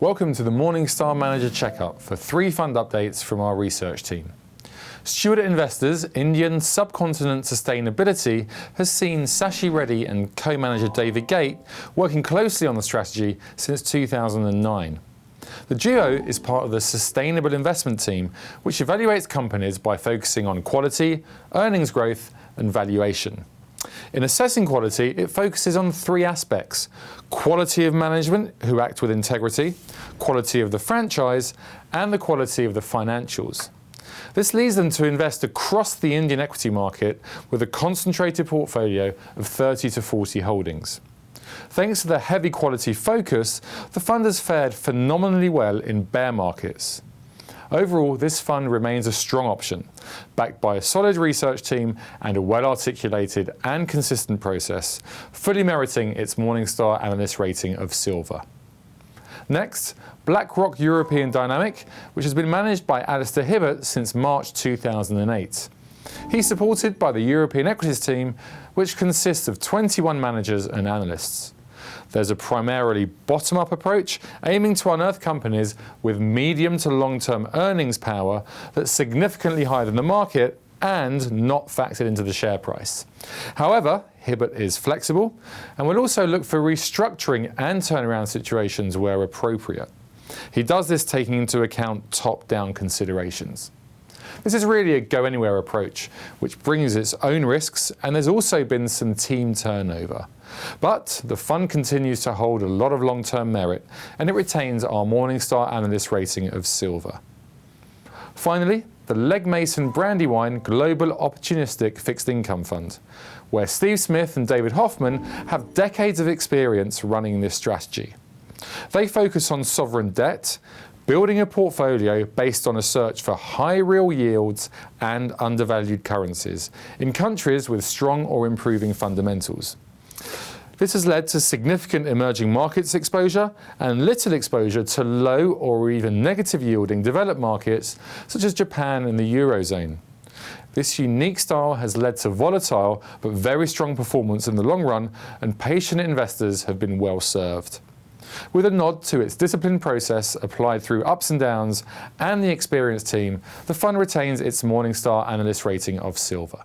Welcome to the Morningstar Manager Checkup for 3 fund updates from our research team. Stewart Investors' Indian subcontinent sustainability has seen Sashi Reddy and co-manager David Gate working closely on the strategy since 2009. The duo is part of the Sustainable Investment team, which evaluates companies by focusing on quality, earnings growth, and valuation. In assessing quality, it focuses on 3 aspects: quality of management, who act with integrity, quality of the franchise, and the quality of the financials. This leads them to invest across the Indian equity market with a concentrated portfolio of 30 to 40 holdings. Thanks to the heavy quality focus, the fund has fared phenomenally well in bear markets. Overall, this fund remains a strong option, backed by a solid research team and a well-articulated and consistent process, fully meriting its Morningstar Analyst rating of silver. Next, BlackRock European Dynamic, which has been managed by Alistair Hibbert since March 2008. He's supported by the European Equities team, which consists of 21 managers and analysts. There's a primarily bottom-up approach aiming to unearth companies with medium to long-term earnings power that's significantly higher than the market and not factored into the share price. However, Hibbert is flexible and will also look for restructuring and turnaround situations where appropriate. He does this taking into account top-down considerations. This is really a go-anywhere approach, which brings its own risks, and there's also been some team turnover. But the fund continues to hold a lot of long-term merit, and it retains our Morningstar Analyst rating of silver. Finally, the Legg Brandywine Global Opportunistic Fixed Income Fund, where Steve Smith and David Hoffman have decades of experience running this strategy. They focus on sovereign debt, building a portfolio based on a search for high real yields and undervalued currencies in countries with strong or improving fundamentals. This has led to significant emerging markets exposure and little exposure to low or even negative yielding developed markets such as Japan and the Eurozone. This unique style has led to volatile but very strong performance in the long run, and patient investors have been well served. With a nod to its disciplined process applied through ups and downs and the experienced team, the fund retains its Morningstar Analyst rating of silver.